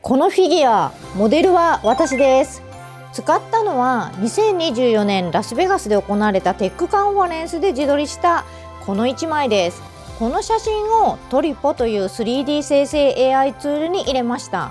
このフィギュア、モデルは私です。使ったのは2024年ラスベガスで行われたテックカンファレンスで自撮りしたこの1枚です。この写真をトリポという 3D 生成 AI ツールに入れました。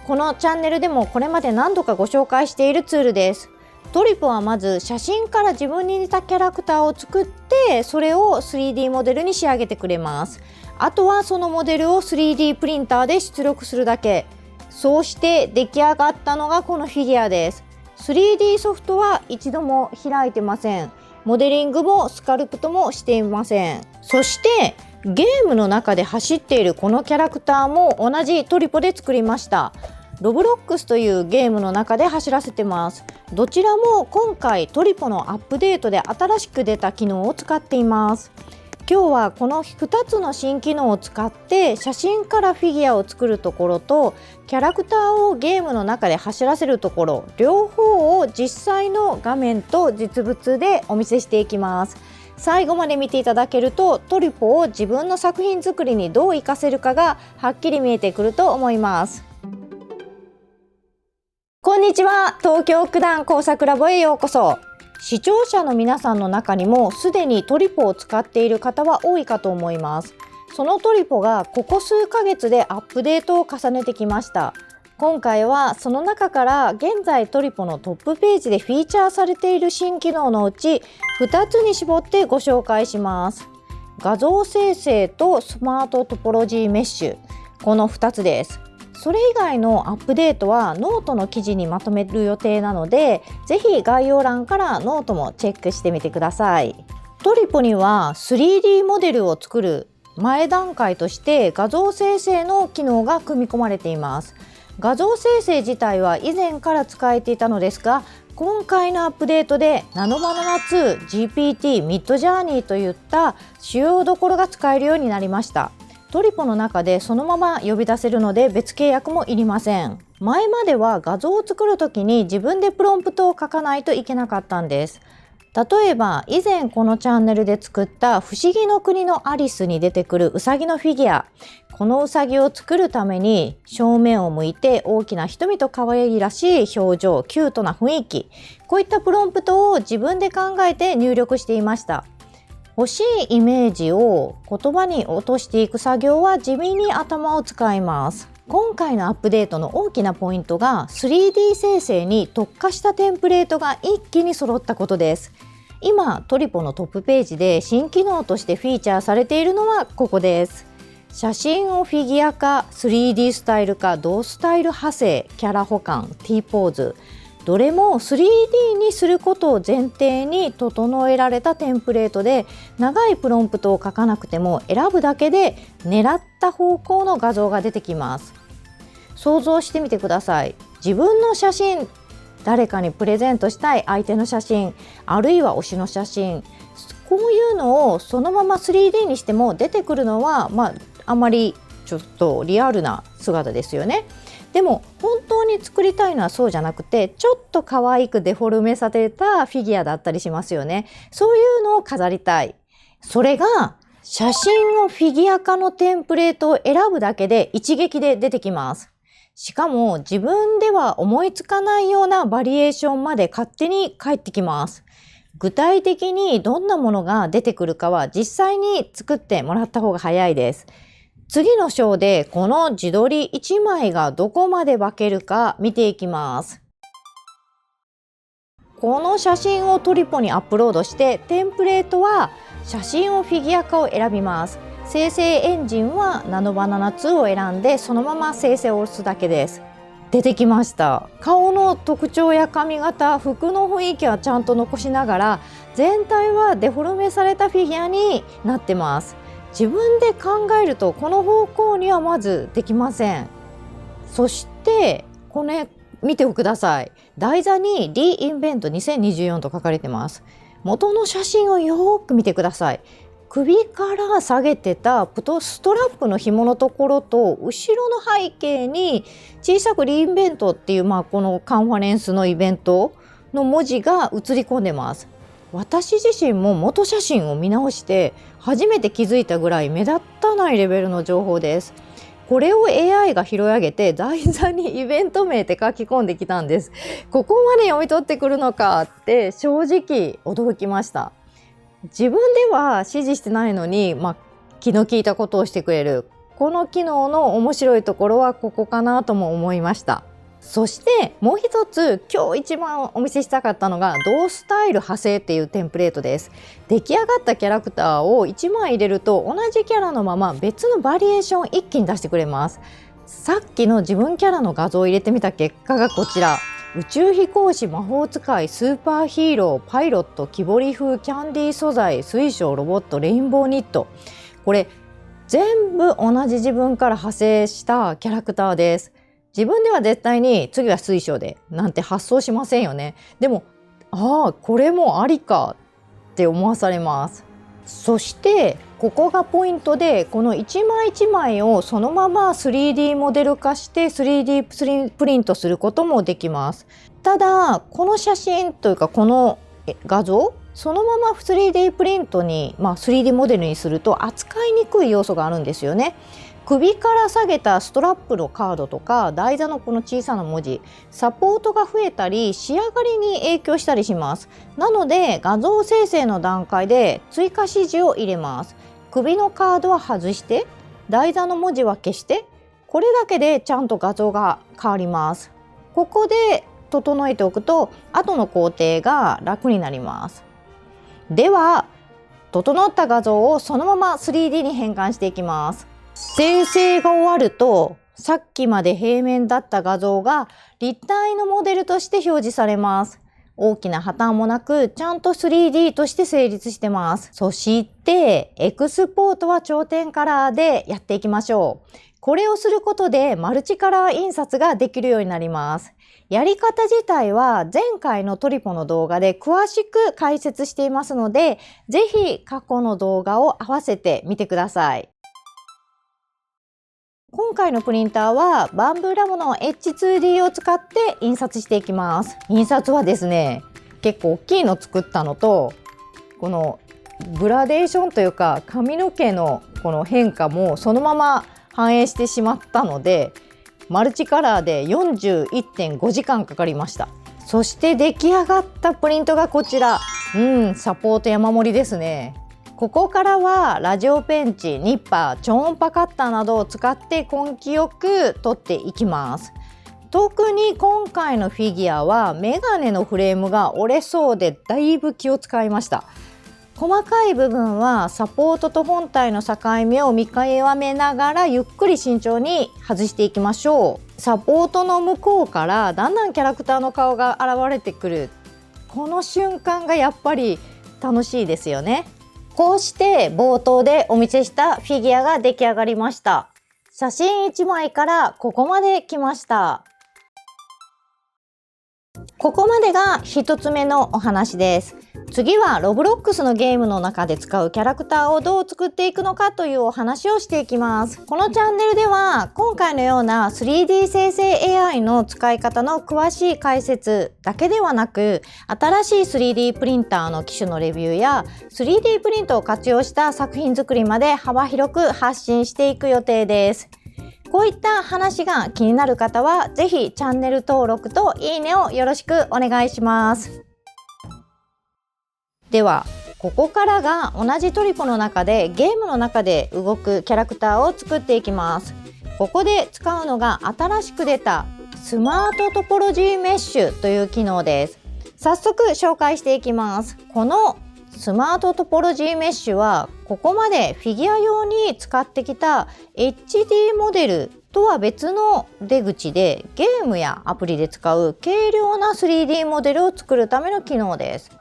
このチャンネルでもこれまで何度かご紹介しているツールです。トリポはまず写真から自分に似たキャラクターを作って、それを 3D モデルに仕上げてくれます。あとはそのモデルを 3D プリンターで出力するだけ。そうして出来上がったのがこのフィギュアです。3D ソフトは一度も開いてません。モデリングもスカルプトもしていません。そしてゲームの中で走っているこのキャラクターも同じトリポで作りました。ロブロックスというゲームの中で走らせてます。どちらも今回トリポのアップデートで新しく出た機能を使っています。今日はこの2つの新機能を使って写真からフィギュアを作るところとキャラクターをゲームの中で走らせるところ、両方を実際の画面と実物でお見せしていきます。最後まで見ていただけるとトリポを自分の作品作りにどう活かせるかがはっきり見えてくると思います。こんにちは、東京九段工作ラボへようこそ。視聴者の皆さんの中にもすでにトリポを使っている方は多いかと思います。そのトリポがここ数ヶ月でアップデートを重ねてきました。今回はその中から現在トリポのトップページでフィーチャーされている新機能のうち2つに絞ってご紹介します。画像生成とスマートトポロジーメッシュ、この2つです。それ以外のアップデートはノートの記事にまとめる予定なので、ぜひ概要欄からノートもチェックしてみてください。トリポには 3D モデルを作る前段階として画像生成の機能が組み込まれています。画像生成自体は以前から使えていたのですが、今回のアップデートでナノバナナ2、GPT、ミッドジャーニーといった主要どころが使えるようになりました。トリポの中でそのまま呼び出せるので別契約もいりません。前までは画像を作るときに自分でプロンプトを書かないといけなかったんです。例えば以前このチャンネルで作った不思議の国のアリスに出てくるウサギのフィギュア。このウサギを作るために正面を向いて大きな瞳と可愛らしい表情、キュートな雰囲気。こういったプロンプトを自分で考えて入力していました。欲しいイメージを言葉に落としていく作業は地味に頭を使います。今回のアップデートの大きなポイントが 3D 生成に特化したテンプレートが一気に揃ったことです。今トリポのトップページで新機能としてフィーチャーされているのはここです。写真をフィギュア化、3D スタイル化、同スタイル派生、キャラ保管、T ポーズ、どれも 3D にすることを前提に整えられたテンプレートで、長いプロンプトを書かなくても選ぶだけで狙った方向の画像が出てきます。想像してみてください。自分の写真、誰かにプレゼントしたい相手の写真、あるいは推しの写真、こういうのをそのまま 3D にしても出てくるのは、あまりちょっとリアルな姿ですよね。でも本当に作りたいのはそうじゃなくて、ちょっと可愛くデフォルメされたフィギュアだったりしますよね。そういうのを飾りたい。それが写真をフィギュア化のテンプレートを選ぶだけで一撃で出てきます。しかも自分では思いつかないようなバリエーションまで勝手に返ってきます。具体的にどんなものが出てくるかは実際に作ってもらった方が早いです。次の章でこの自撮り1枚がどこまで化けるか見ていきます。この写真をトリポにアップロードして、テンプレートは写真をフィギュア化を選びます。生成エンジンはナノバナナ2を選んで、そのまま生成を押すだけです。出てきました。顔の特徴や髪型、服の雰囲気はちゃんと残しながら、全体はデフォルメされたフィギュアになってます。自分で考えるとこの方向にはまずできません。そしてこれ見てください。台座にリインベント2024と書かれてます。元の写真をよく見てください。首から下げてたストラップの紐のところと後ろの背景に小さくリインベントっていう、このカンファレンスのイベントの文字が映り込んでます。私自身も元写真を見直して初めて気づいたぐらい目立たないレベルの情報です。これを AI が拾い上げて台座にイベント名って書き込んできたんです。ここまで読み取ってくるのかって正直驚きました。自分では指示してないのに、気の利いたことをしてくれる。この機能の面白いところはここかなとも思いました。そしてもう一つ今日一番お見せしたかったのが同スタイル派生っていうテンプレートです。出来上がったキャラクターを1枚入れると同じキャラのまま別のバリエーションを一気に出してくれます。さっきの自分キャラの画像を入れてみた結果がこちら。宇宙飛行士、魔法使い、スーパーヒーロー、パイロット、木彫り風、キャンディー素材、水晶、ロボット、レインボーニット。これ全部同じ自分から派生したキャラクターです。自分では絶対に次は水晶でなんて発想しませんよね。でもこれもありかって思わされます。そしてここがポイントで、この一枚一枚をそのまま 3D モデル化して 3D プリントすることもできます。ただこの写真というかこの画像そのまま 3D プリントに、3D モデルにすると扱いにくい要素があるんですよね。首から下げたストラップのカードとか台座のこの小さな文字、サポートが増えたり仕上がりに影響したりします。なので画像生成の段階で追加指示を入れます。首のカードは外して台座の文字は消して、これだけでちゃんと画像が変わります。ここで整えておくと後の工程が楽になります。では整った画像をそのまま 3D に変換していきます。生成が終わるとさっきまで平面だった画像が立体のモデルとして表示されます。大きな破綻もなくちゃんと 3D として成立してます。そしてエクスポートは頂点カラーでやっていきましょう。これをすることでマルチカラー印刷ができるようになります。やり方自体は前回のトリポの動画で詳しく解説していますので、ぜひ過去の動画を合わせてみてください。今回のプリンターはバンブーラボの H2D を使って印刷していきます。印刷はですね、結構大きいの作ったのと、このグラデーションというか髪の毛のこの変化もそのまま反映してしまったので、マルチカラーで 41.5 時間かかりました。そして出来上がったプリントがこちら。サポート山盛りですね。ここからはラジオペンチ、ニッパー、超音波カッターなどを使って根気よく取っていきます。特に今回のフィギュアはメガネのフレームが折れそうでだいぶ気を使いました。細かい部分はサポートと本体の境目を見極めながらゆっくり慎重に外していきましょう。サポートの向こうからだんだんキャラクターの顔が現れてくる、この瞬間がやっぱり楽しいですよね。こうして冒頭でお見せしたフィギュアが出来上がりました。写真1枚からここまで来ました。ここまでが1つ目のお話です。次はロブロックスのゲームの中で使うキャラクターをどう作っていくのかというお話をしていきます。このチャンネルでは今回のような 3D 生成 AI の使い方の詳しい解説だけではなく、新しい 3D プリンターの機種のレビューや 3D プリントを活用した作品作りまで幅広く発信していく予定です。こういった話が気になる方はぜひチャンネル登録といいねをよろしくお願いします。ではここからが同じトリポの中でゲームの中で動くキャラクターを作っていきます。ここで使うのが新しく出たスマートトポロジーメッシュという機能です。早速紹介していきます。このスマートトポロジーメッシュはここまでフィギュア用に使ってきた HD モデルとは別の出口でゲームやアプリで使う軽量な 3D モデルを作るための機能です。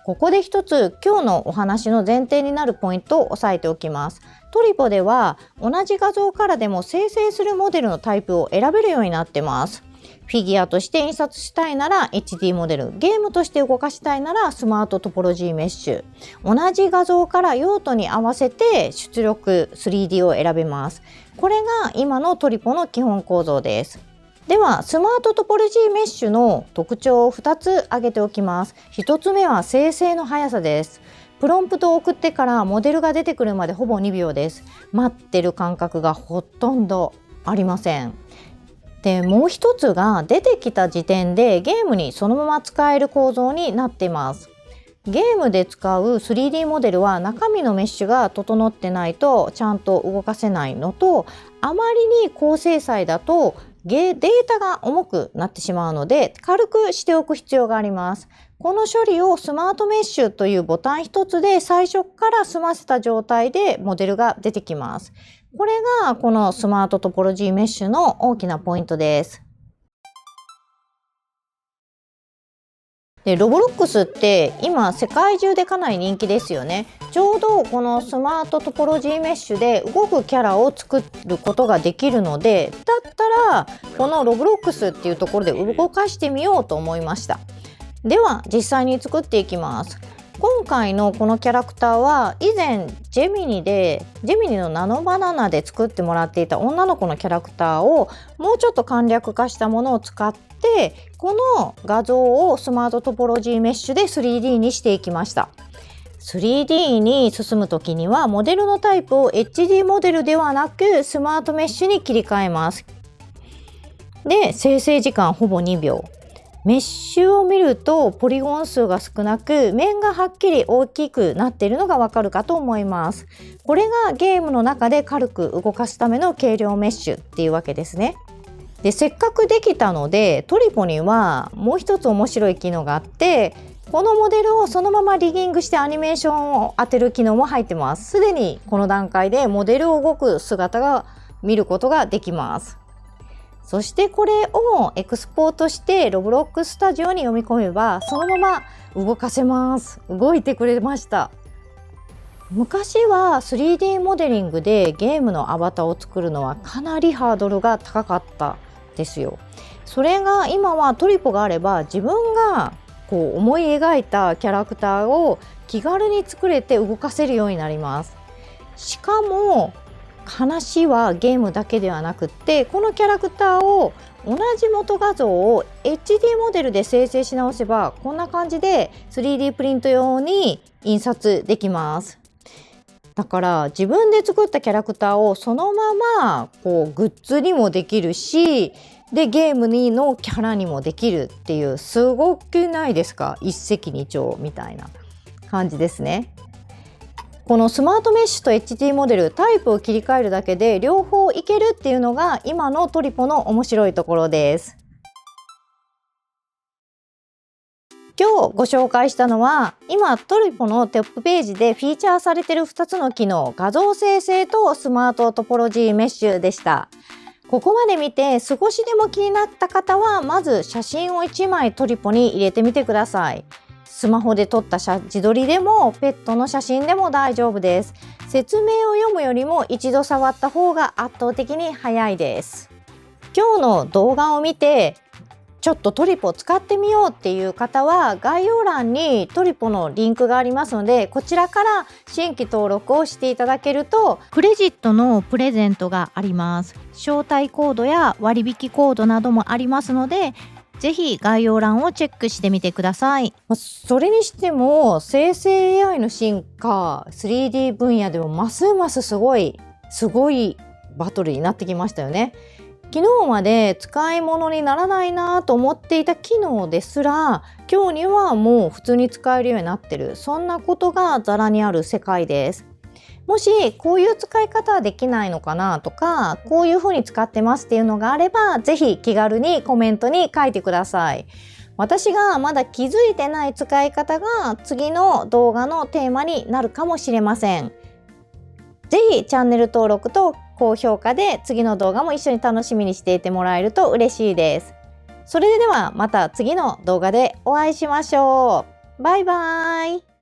ここで一つ今日のお話の前提になるポイントを押さえておきます。トリポでは同じ画像からでも生成するモデルのタイプを選べるようになってます。フィギュアとして印刷したいなら HD モデル、ゲームとして動かしたいならスマートトポロジーメッシュ。同じ画像から用途に合わせて出力 3D を選べます。これが今のトリポの基本構造です。ではスマートトポロジーメッシュの特徴を2つ挙げておきます。1つ目は生成の速さです。プロンプトを送ってからモデルが出てくるまでほぼ2秒です。待ってる感覚がほとんどありません。で、もう一つが出てきた時点でゲームにそのまま使える構造になっています。ゲームで使う 3D モデルは中身のメッシュが整ってないとちゃんと動かせないのと、あまりに高精細だとデータが重くなってしまうので軽くしておく必要があります。この処理をスマートメッシュというボタン一つで最初から済ませた状態でモデルが出てきます。これがこのスマートトポロジーメッシュの大きなポイントです。で、ロブロックスって今世界中でかなり人気ですよね。ちょうどこのスマートトポロジーメッシュで動くキャラを作ることができるので、だったらこのロブロックスっていうところで動かしてみようと思いました。では実際に作っていきます。今回のこのキャラクターは以前ジェミニのナノバナナで作ってもらっていた女の子のキャラクターをもうちょっと簡略化したものを使ってこの画像をスマートトポロジーメッシュで 3D にしていきました。 3D に進む時にはモデルのタイプを HD モデルではなくスマートメッシュに切り替えます。で、生成時間ほぼ2秒。メッシュを見るとポリゴン数が少なく面がはっきり大きくなっているのがわかるかと思います。これがゲームの中で軽く動かすための軽量メッシュっていうわけですね。で、せっかくできたのでトリポにはもう一つ面白い機能があって、このモデルをそのままリギングしてアニメーションを当てる機能も入ってます。すでにこの段階でモデルを動く姿が見ることができます。そしてこれをエクスポートしてロブロックスタジオに読み込めばそのまま動かせます。動いてくれました。昔は 3D モデリングでゲームのアバターを作るのはかなりハードルが高かったですよ。それが今はトリポがあれば自分がこう思い描いたキャラクターを気軽に作れて動かせるようになります。しかも話はゲームだけではなくって、このキャラクターを同じ元画像を HD モデルで生成し直せばこんな感じで 3D プリント用に印刷できます。だから自分で作ったキャラクターをそのままこうグッズにもできるし、でゲームのキャラにもできるっていう、すごくないですか？一石二鳥みたいな感じですね。このスマートメッシュと HD モデルタイプを切り替えるだけで両方いけるっていうのが今のトリポの面白いところです。今日ご紹介したのは今トリポのトップページでフィーチャーされている2つの機能、画像生成とスマートトポロジーメッシュでした。ここまで見て少しでも気になった方はまず写真を1枚トリポに入れてみてください。スマホで撮った自撮りでもペットの写真でも大丈夫です。説明を読むよりも一度触った方が圧倒的に早いです。今日の動画を見てちょっとトリポ使ってみようっていう方は概要欄にトリポのリンクがありますので、こちらから新規登録をしていただけるとクレジットのプレゼントがあります。招待コードや割引コードなどもありますので、ぜひ概要欄をチェックしてみてください。それにしても生成 AI の進化 3D 分野でもますますすごいバトルになってきましたよね。昨日まで使い物にならないなと思っていた機能ですら今日にはもう普通に使えるようになってる、そんなことがざらにある世界です。もしこういう使い方はできないのかなとか、こういう風に使ってますっていうのがあればぜひ気軽にコメントに書いてください。私がまだ気づいてない使い方が次の動画のテーマになるかもしれません。ぜひチャンネル登録と高評価で次の動画も一緒に楽しみにしていてもらえると嬉しいです。それではまた次の動画でお会いしましょう。バイバーイ。